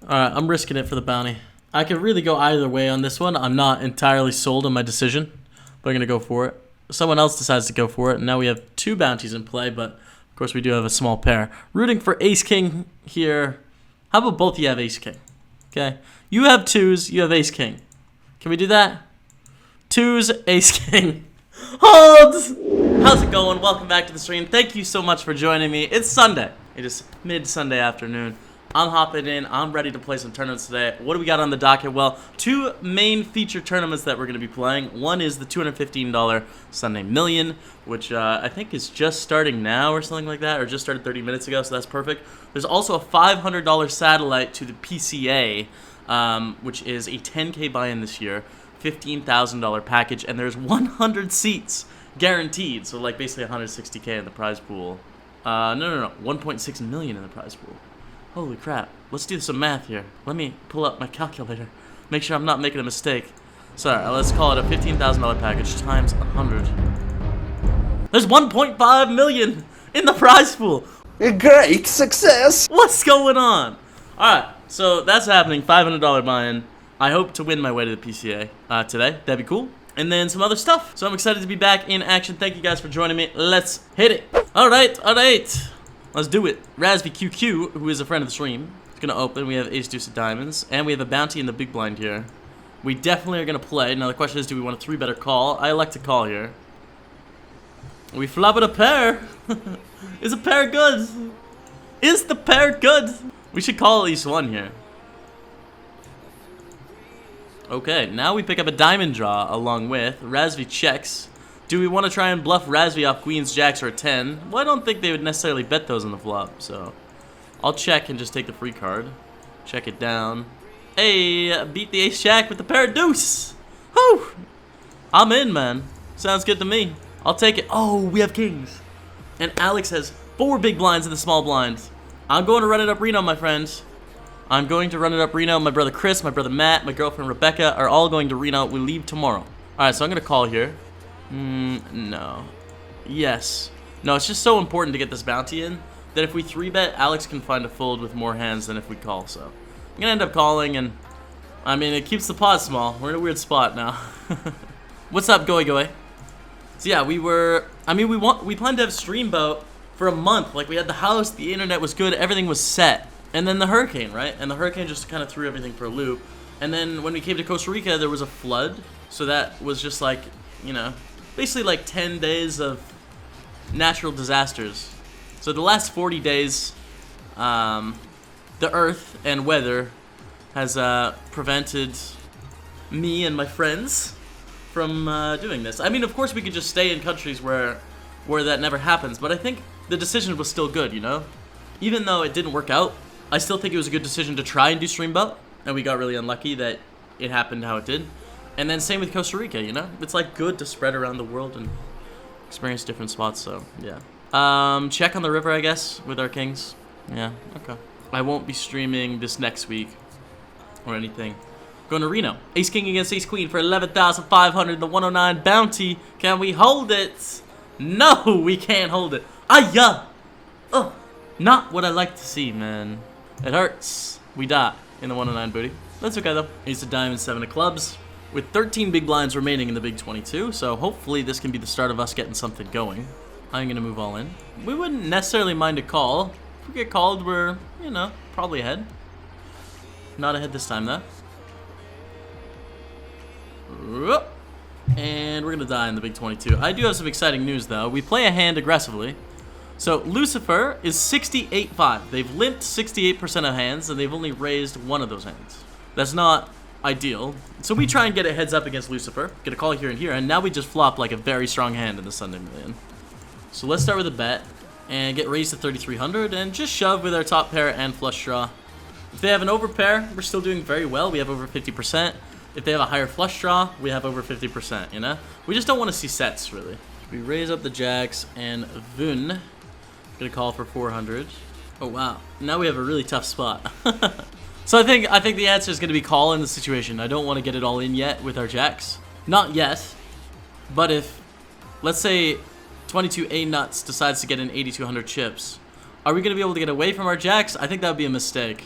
Alright, I'm risking it for the bounty. I could really go either way on this one. I'm not entirely sold on my decision, but I'm going to go for it. Someone else decides to go for it, and now we have two bounties in play, but of course we do have a small pair. Rooting for ace-king here. How about both of you have ace-king? Okay. You have twos, you have ace-king. Can we do that? Twos, ace-king. Hold! How's it going? Welcome back to the stream. Thank you so much for joining me. It's Sunday. It is mid-Sunday afternoon. I'm hopping in. I'm ready to play some tournaments today. What do we got on the docket? Well, two main feature tournaments that we're going to be playing. One is the $215 Sunday Million, which I think is just starting now or something like that, or just started 30 minutes ago, so that's perfect. There's also a $500 satellite to the PCA, which is a 10K buy-in this year, $15,000 package, and there's 100 seats guaranteed, so like basically 160K in the prize pool. No, 1.6 million in the prize pool. Holy crap. Let's do some math here. Let me pull up my calculator. Make sure I'm not making a mistake. Sorry, let's call it a $15,000 package times 100. There's 1.5 million in the prize pool. A great success. What's going on? Alright, so that's happening. $500 buy-in. I hope to win my way to the PCA today. That'd be cool. And then some other stuff. So I'm excited to be back in action. Thank you guys for joining me. Let's hit it. Alright. Let's do it. Razby QQ, who is a friend of the stream, is going to open. We have ace deuce of diamonds, and we have a bounty in the big blind here. We definitely are going to play. Now the question is, do we want a three-better call? I elect to call here. We flop it a pair. Is a pair good? Is the pair good? We should call at least one here. Okay, now we pick up a diamond draw along with Razby checks. Do we want to try and bluff Razby off queens, jacks, or a 10? Well, I don't think they would necessarily bet those on the flop, so I'll check and just take the free card. Check it down. Hey, beat the ace jack with the pair of deuce. Whew! I'm in, man. Sounds good to me. I'll take it. Oh, we have kings. And Alex has 4 big blinds in the small blind. I'm going to run it up Reno, my friends. I'm going to run it up Reno. My brother Chris, my brother Matt, my girlfriend Rebecca are all going to Reno. We leave tomorrow. Alright, so I'm going to call here. No. Yes. No, it's just so important to get this bounty in that if we 3-bet, Alex can find a fold with more hands than if we call, so I'm gonna end up calling, and I mean, it keeps the pot small. We're in a weird spot now. What's up, Goy? So yeah, we planned to have Streamboat for a month. Like, we had the house, the internet was good, everything was set. And then the hurricane, right? And the hurricane just kind of threw everything for a loop. And then when we came to Costa Rica, there was a flood, so that was just like, you know, basically like 10 days of natural disasters. So the last 40 days, the earth and weather has prevented me and my friends from doing this. I mean, of course we could just stay in countries where that never happens, but I think the decision was still good, you know? Even though it didn't work out, I still think it was a good decision to try and do Streamboat, and we got really unlucky that it happened how it did. And then same with Costa Rica, you know? It's like good to spread around the world and experience different spots, so yeah. Check on the river, I guess, with our kings. Yeah, okay. I won't be streaming this next week or anything. Going to Reno. Ace King against Ace Queen for 11,500, the 109 bounty. Can we hold it? No, we can't hold it. Ayah! Oh, not what I like to see, man. It hurts. We die in the 109 booty. That's okay, though. Ace of diamonds, 7 of clubs. With 13 big blinds remaining in the big 22, so hopefully this can be the start of us getting something going. I'm going to move all in. We wouldn't necessarily mind a call. If we get called, we're, you know, probably ahead. Not ahead this time, though. And we're going to die in the big 22. I do have some exciting news, though. We play a hand aggressively. So Lucifer is 68-5. They've limped 68% of hands, and they've only raised one of those hands. That's not ideal. So we try and get a heads up against Lucifer, get a call here and here, and now we just flop like a very strong hand in the Sunday Million. So let's start with a bet and get raised to 3,300 and just shove with our top pair and flush draw. If they have an over pair, we're still doing very well. We have over 50%. If they have a higher flush draw, we have over 50%, you know? We just don't want to see sets, really. We raise up the jacks and Vun. Gonna call for 400. Oh, wow. Now we have a really tough spot. So I think the answer is going to be call in the situation. I don't want to get it all in yet with our jacks. Not yet. But if, let's say, 22A nuts decides to get in 8,200 chips, are we going to be able to get away from our jacks? I think that would be a mistake.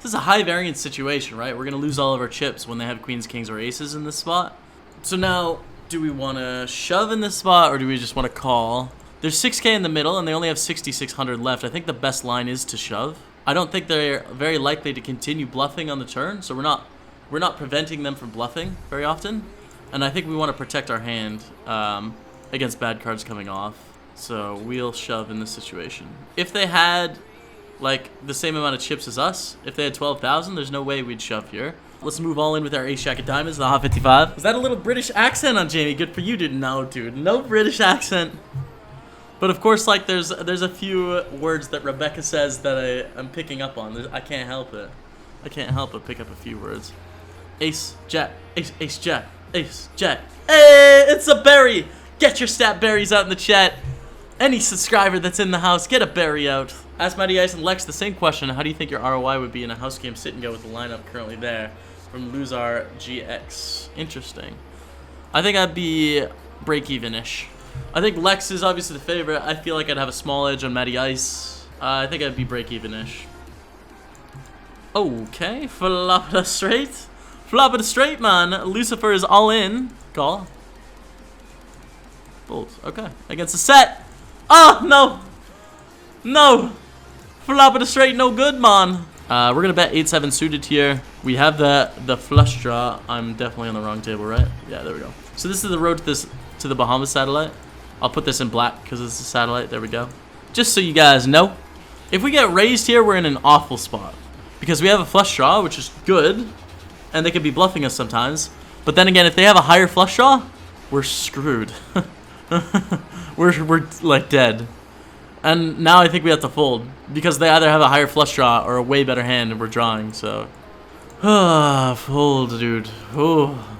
This is a high variance situation, right? We're gonna lose all of our chips when they have queens, kings, or aces in this spot. So now, do we want to shove in this spot, or do we just want to call? There's 6K in the middle, and they only have 6,600 left. I think the best line is to shove. I don't think they're very likely to continue bluffing on the turn, so we're not preventing them from bluffing very often. And I think we want to protect our hand against bad cards coming off. So we'll shove in this situation. If they had like the same amount of chips as us, if they had 12,000, there's no way we'd shove here. Let's move all in with our ace jack of diamonds, the hot 55. Is that a little British accent on Jamie? Good for you, dude. No, dude, no British accent. But of course, like there's a few words that Rebecca says that I'm picking up on. I can't help it. I can't help but pick up a few words. Ace jack, ace jack, ace jack. Hey, it's a berry. Get your stat berries out in the chat. Any subscriber that's in the house, get a berry out. Ask Matty Ice and Lex the same question. How do you think your ROI would be in a house game sit and go with the lineup currently there? From Luzar GX. Interesting. I think I'd be break-even-ish. I think Lex is obviously the favorite. I feel like I'd have a small edge on Matty Ice. I think I'd be break-even-ish. Okay, flop it straight. Flop it straight, man. Lucifer is all in. Call. Bold. Okay. Against the set. Oh, no. No. Flop it straight, no good, man. We're going to bet 8-7 suited here. We have the flush draw. I'm definitely on the wrong table, right? Yeah, there we go. So this is the road to the Bahamas satellite. I'll put this in black because it's a satellite. There we go. Just so you guys know. If we get raised here, we're in an awful spot. Because we have a flush draw, which is good. And they could be bluffing us sometimes. But then again, if they have a higher flush draw, we're screwed. we're like dead. And now I think we have to fold. Because they either have a higher flush draw or a way better hand and we're drawing, so. Fold, dude. Oh.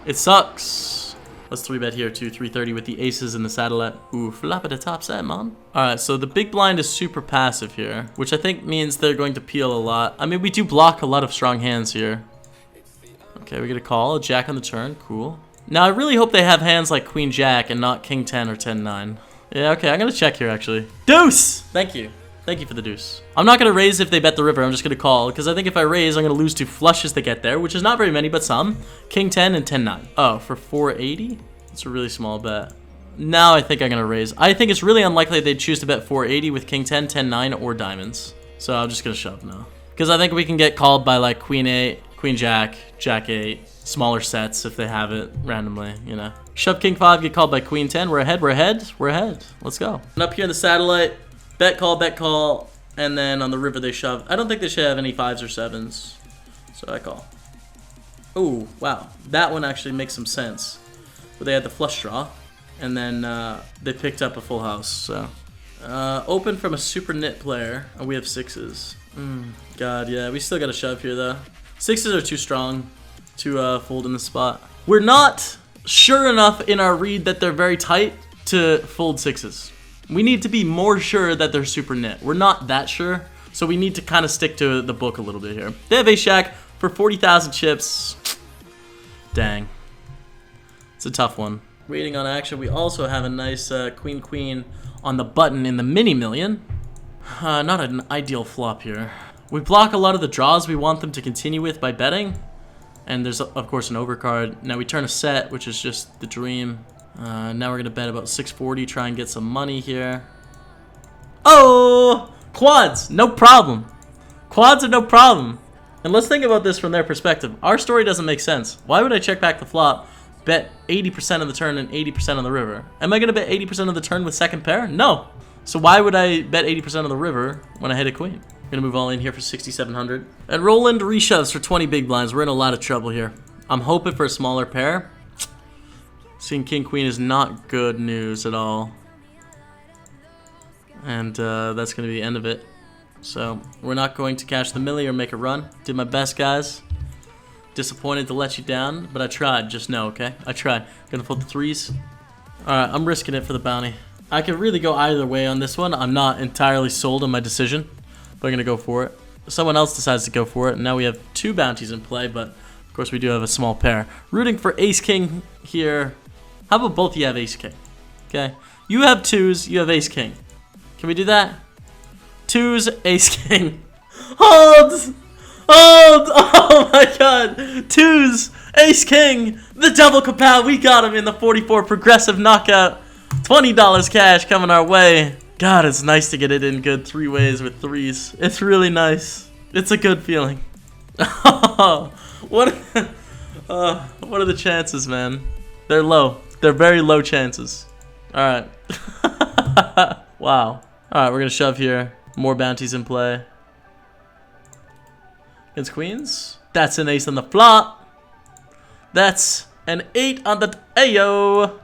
It sucks. Let's 3-bet here too. 330 with the aces and the satellite. Ooh, flop at the top set, man. Alright, so the big blind is super passive here, which I think means they're going to peel a lot. I mean, we do block a lot of strong hands here. Okay, we get a call. A jack on the turn. Cool. Now, I really hope they have hands like Queen Jack and not King 10 or 10-9. Yeah, okay, I'm going to check here, actually. Deuce! Thank you. Thank you for the deuce. I'm not going to raise if they bet the river. I'm just going to call, because I think if I raise, I'm going to lose to flushes that get there, which is not very many, but some. King 10 and 10-9. Oh, for 480? That's a really small bet. Now I think I'm going to raise. I think it's really unlikely they'd choose to bet 480 with King 10, 10-9, or diamonds. So I'm just going to shove now. Because I think we can get called by, like, Queen 8, Queen Jack, Jack 8, smaller sets if they have it randomly, you know. Shove King 5, get called by Queen 10. We're ahead, we're ahead, we're ahead. Let's go. And up here in the satellite, bet call, and then on the river they shove. I don't think they should have any 5s or 7s, so I call. Oh, wow. That one actually makes some sense. But they had the flush draw, and then they picked up a full house, so. Open from a super nit player, and we have 6s. God, yeah, we still got to shove here, though. 6s are too strong to fold in the spot. We're not sure enough in our read that they're very tight to fold 6s. We need to be more sure that they're super nit. We're not that sure, so we need to kind of stick to the book a little bit here. They have ace-jack for 40,000 chips. Dang. It's a tough one. Waiting on action, we also have a nice queen-queen on the button in the mini-million. Not an ideal flop here. We block a lot of the draws we want them to continue with by betting. And there's, of course, an overcard. Now we turn a set, which is just the dream. Now we're going to bet about 640, try and get some money here. Oh! Quads! No problem. Quads are no problem. And let's think about this from their perspective. Our story doesn't make sense. Why would I check back the flop, bet 80% of the turn and 80% on the river? Am I going to bet 80% of the turn with second pair? No. So why would I bet 80% of the river when I hit a queen? I'm going to move all in here for 6,700. And Roland reshoves for 20 big blinds. We're in a lot of trouble here. I'm hoping for a smaller pair. Seeing king queen is not good news at all. And that's going to be the end of it. So we're not going to cash the milli or make a run. Did my best, guys. Disappointed to let you down, but I tried. Just know, okay? I tried. Gonna fold the 3s. Alright, I'm risking it for the bounty. I could really go either way on this one. I'm not entirely sold on my decision, but I'm gonna go for it. Someone else decides to go for it, and now we have 2 bounties in play, but of course we do have a small pair. Rooting for ace-king here. How about both of you have ace-king? Okay. You have 2s, you have ace-king. Can we do that? 2s, ace-king. Hold! Oh my god. Twos. Ace king. The double kapow. We got him in the 44 progressive knockout. $20 cash coming our way. God, it's nice to get it in good 3 ways with 3s. It's really nice. It's a good feeling. What are the chances, man? They're low. They're very low chances. Alright. Wow. Alright, we're gonna shove here. More bounties in play. Against queens. That's an ace on the flop. That's an 8 on the ayo.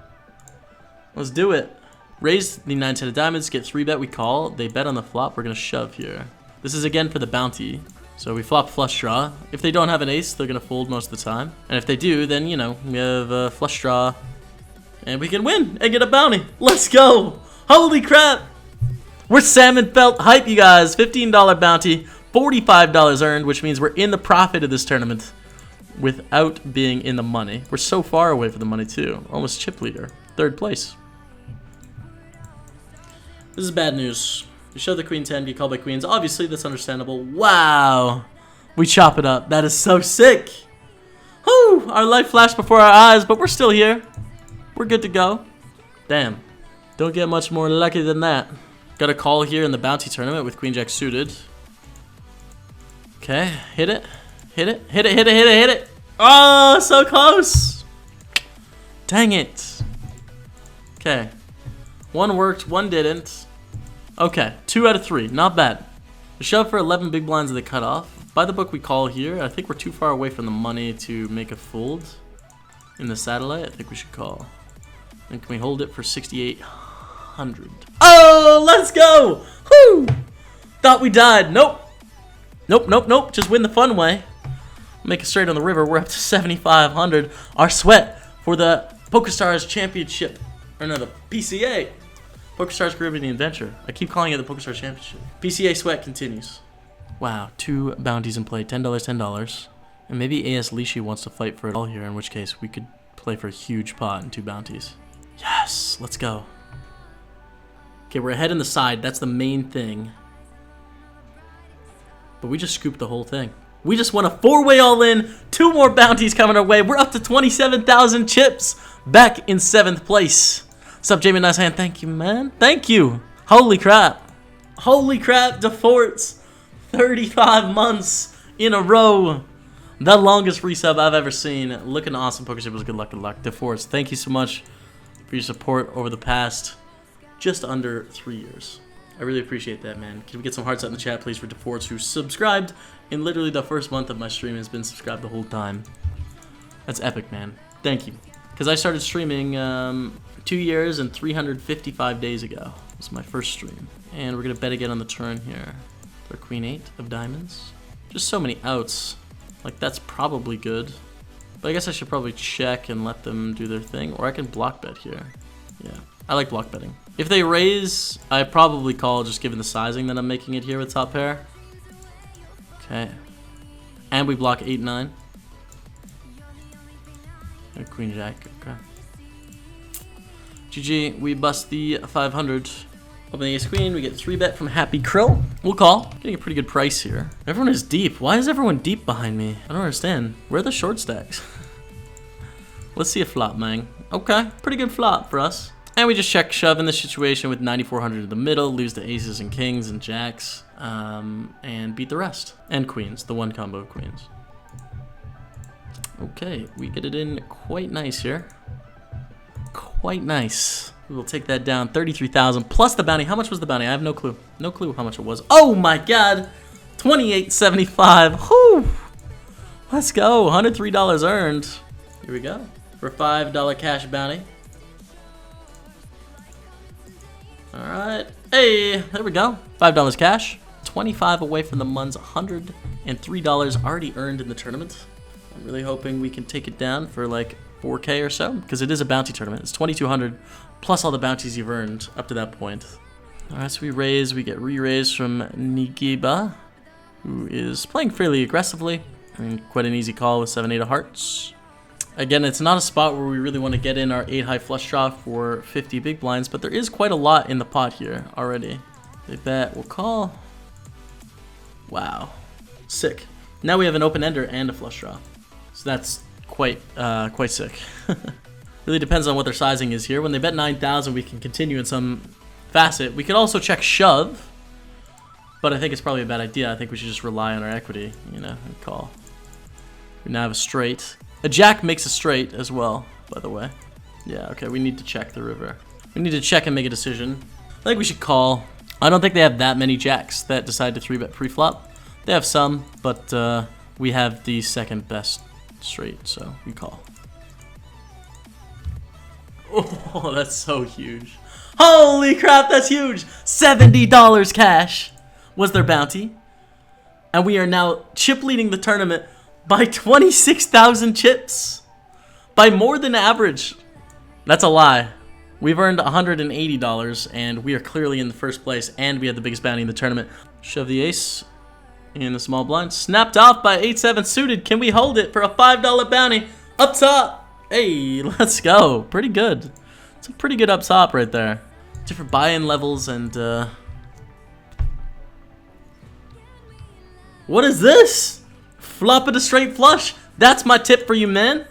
Let's do it. Raise the 9-10 of diamonds, get 3-bet, we call. They bet on the flop, we're gonna shove here. This is again for the bounty. So we flop flush draw. If they don't have an ace, they're gonna fold most of the time. And if they do, then, you know, we have a flush draw. And we can win and get a bounty. Let's go. Holy crap. We're salmon felt hype, you guys. $15 bounty, $45 earned, which means we're in the profit of this tournament without being in the money. We're so far away from the money, too. Almost chip leader. 3rd place. This is bad news. We show the queen 10, get called by queens. Obviously, that's understandable. Wow. We chop it up. That is so sick. Whew. Our life flashed before our eyes, but we're still here. We're good to go. Damn. Don't get much more lucky than that. Got a call here in the bounty tournament with queen jack suited. Okay. Hit it. Hit it. Hit it. Hit it. Hit it. Hit it. Oh, so close. Dang it. Okay. 1 worked, 1 didn't. Okay, 2 out of 3, not bad. A shove for 11 big blinds of the cutoff. By the book we call here. I think we're too far away from the money to make a fold. In the satellite, I think we should call. And can we hold it for 6,800? Oh, let's go! Woo! Thought we died. Nope. Nope, nope, nope. Just win the fun way. Make it straight on the river. We're up to 7,500. Our sweat for the PokerStars Championship. Or no, the PCA. PokerStars Caribbean Adventure. I keep calling it the PokerStars Championship. PCA sweat continues. Wow, 2 bounties in play. $10, $10. And maybe AS Lishi wants to fight for it all here, in which case we could play for a huge pot and 2 bounties. Yes, let's go. Okay, we're ahead in the side. That's the main thing. But we just scooped the whole thing. We just won a 4-way all-in. 2 more bounties coming our way. We're up to 27,000 chips. Back in 7th place. What's up, Jamie Nice Hand? Thank you, man. Thank you. Holy crap. Holy crap, DeForts. 35 months in a row. The longest resub I've ever seen. Looking awesome, PokerStaples. Good luck, good luck. DeForts, thank you so much for your support over the past just under 3 years. I really appreciate that, man. Can we get some hearts out in the chat, please, for DeForts, who subscribed in literally the first month of my stream, has been subscribed the whole time. That's epic, man. Thank you. Because I started streaming 2 years and 355 days ago. It was my first stream. And we're going to bet again on the turn here. For queen 8 of diamonds. Just so many outs. Like, that's probably good. But I guess I should probably check and let them do their thing. Or I can block bet here. Yeah, I like block betting. If they raise, I probably call, just given the sizing that I'm making it here with top pair. Okay. And we block 8-9. And queen jack. Okay. GG, we bust the 500. Open the ace queen, we get 3-bet from Happy Krill. We'll call. Getting a pretty good price here. Everyone is deep. Why is everyone deep behind me? I don't understand. Where are the short stacks? Let's see a flop, man. Okay, pretty good flop for us. And we just check shove in this situation with 9,400 in the middle, lose the aces and kings and jacks, and beat the rest. And queens, the 1 combo of queens. Okay, we get it in quite nice here. Quite nice. We will take that down. 33,000 plus the bounty. How much was the bounty? I have no clue. No clue how much it was. Oh my god! 28.75. Whew! Let's go. $103 earned. Here we go. For a $5 cash bounty. Alright. Hey, there we go. $5 cash. 25 away from the Muns. $103 already earned in the tournament. I'm really hoping we can take it down for like 4K or so, because it is a bounty tournament. It's 2,200 plus all the bounties you've earned up to that point. Alright, so we raise. We get re-raised from Nigiba, who is playing fairly aggressively. And quite an easy call with 7-8 of hearts. Again, it's not a spot where we really want to get in our 8 high flush draw for 50 big blinds, but there is quite a lot in the pot here already. They bet, we'll call. Wow. Sick. Now we have an open ender and a flush draw. So that's quite sick. Really depends on what their sizing is here. When they bet 9,000, we can continue in some facet. We could also check shove, but I think it's probably a bad idea. I think we should just rely on our equity, you know, and call. We now have a straight. A jack makes a straight as well, by the way. Yeah, okay, we need to check the river. We need to check and make a decision. I think we should call. I don't think they have that many jacks that decide to 3-bet pre-flop. They have some, but we have the second best straight, so we call. Oh, that's so huge. Holy crap, that's huge! $70 cash was their bounty. And we are now chip leading the tournament by 26,000 chips. By more than average. That's a lie. We've earned $180, and we are clearly in the first place, and we have the biggest bounty in the tournament. Shove the ace in the small blind. Snapped off by 8-7 suited. Can we hold it for a $5 bounty? Up top. Hey, let's go. Pretty good. It's a pretty good up top right there. Different buy-in levels and what is this? Flop it a straight flush. That's my tip for you, man.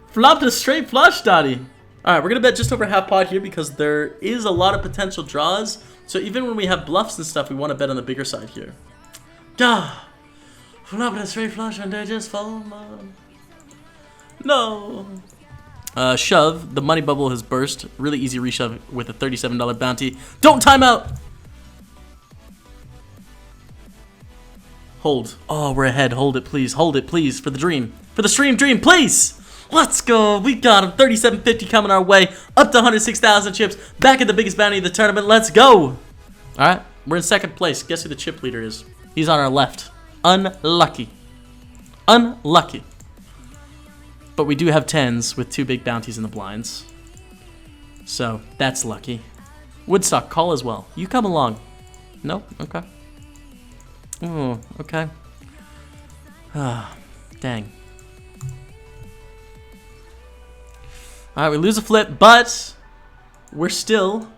Flop it a straight flush, Dottie. Alright, we're gonna bet just over half pot here because there is a lot of potential draws. So even when we have bluffs and stuff, we want to bet on the bigger side here. Gah! Flop it a straight flush and they just fall on. No. Shove. The money bubble has burst. Really easy reshove with a $37 bounty. Don't time out! Hold. Oh, we're ahead. Hold it, please. Hold it, please. For the dream. For the stream dream, please! Let's go. We got him. 37.50 coming our way. Up to 106,000 chips. Back at the biggest bounty of the tournament. Let's go. Alright. We're in second place. Guess who the chip leader is? He's on our left. Unlucky. Unlucky. But we do have 10s with 2 big bounties in the blinds. So, that's lucky. Woodstock, call as well. You come along. No? Okay. Oh, okay. Ah, dang. Alright, we lose a flip, but we're still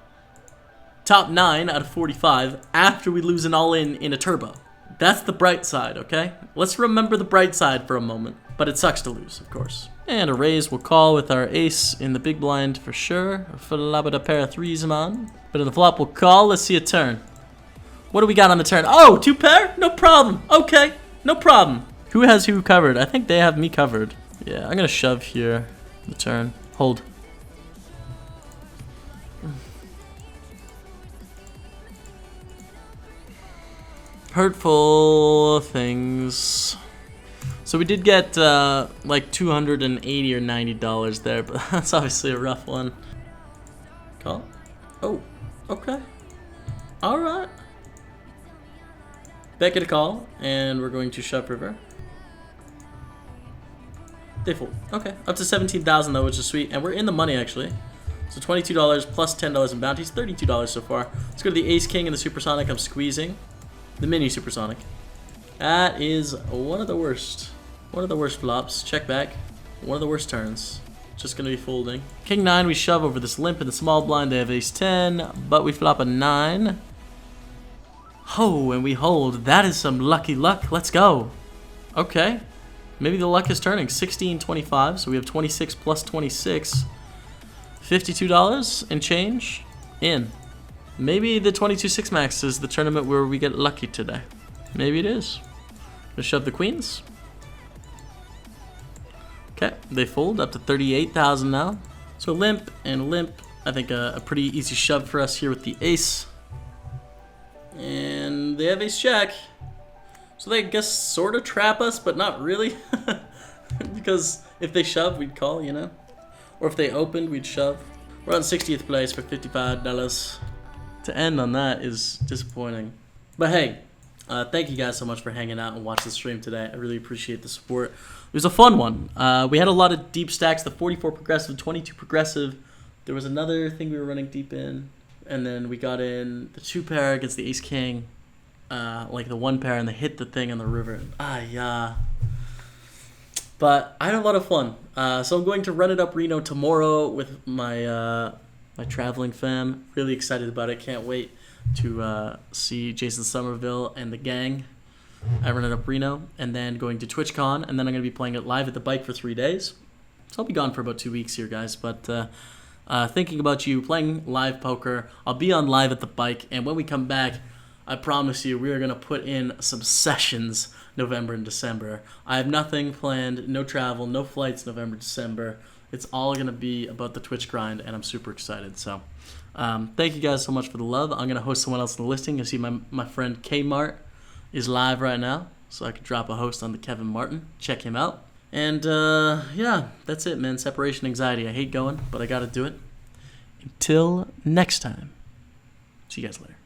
top 9 out of 45 after we lose an all-in a turbo. That's the bright side, okay? Let's remember the bright side for a moment. But it sucks to lose, of course. And a raise will call with our ace in the big blind for sure. Flop it a pair of 3s, man. But in the flop we'll call. Let's see a turn. What do we got on the turn? Oh, 2 pair? No problem. Okay, no problem. Who has who covered? I think they have me covered. Yeah, I'm gonna shove here. The turn. Hold. Hurtful things. So we did get like $280 or $90 there, but that's obviously a rough one. Call? Oh, okay. All right. Bet get a call, and we're going to shove river. They fold. Okay, up to 17,000 though, which is sweet, and we're in the money actually. So $22 plus $10 in bounties, $32 so far. Let's go to the ace king and the supersonic. I'm squeezing the mini supersonic. That is one of the worst. One of the worst flops. Check back. One of the worst turns. Just gonna be folding. King 9, we shove over this limp in the small blind. They have ace 10, but we flop a 9. Oh, and we hold. That is some lucky luck. Let's go. Okay. Maybe the luck is turning. 16.25, so we have 26 plus 26. $52 and change. In. Maybe the 22-6 max is the tournament where we get lucky today. Maybe it is. Gonna shove the queens. Okay, they fold up to 38,000 now. So limp and limp. I think a pretty easy shove for us here with the ace. And they have ace jack. So they, I guess, sort of trap us, but not really. Because if they shove, we'd call, you know? Or if they opened, we'd shove. We're on 60th place for $55. To end on that is disappointing. But hey, thank you guys so much for hanging out and watching the stream today. I really appreciate the support. It was a fun one. We had a lot of deep stacks, the 44 progressive, 22 progressive. There was another thing we were running deep in. And then we got in the 2 pair against the ace king. Like the 1 pair, and they hit the thing on the river. Yeah. But I had a lot of fun. So I'm going to run it up Reno tomorrow with my my traveling fam. Really excited about it. Can't wait to see Jason Somerville and the gang. I run it up Reno, and then going to TwitchCon, and then I'm going to be playing it live at the bike for 3 days. So I'll be gone for about 2 weeks here, guys. But thinking about you playing live poker, I'll be on live at the bike, and when we come back, I promise you we are going to put in some sessions November and December. I have nothing planned, no travel, no flights November, December. It's all going to be about the Twitch grind, and I'm super excited. So thank you guys so much for the love. I'm going to host someone else in the listing. You see my friend Kmart is live right now, so I could drop a host on the Kevin Martin. Check him out. And yeah, that's it, man. Separation anxiety. I hate going, but I got to do it. Until next time. See you guys later.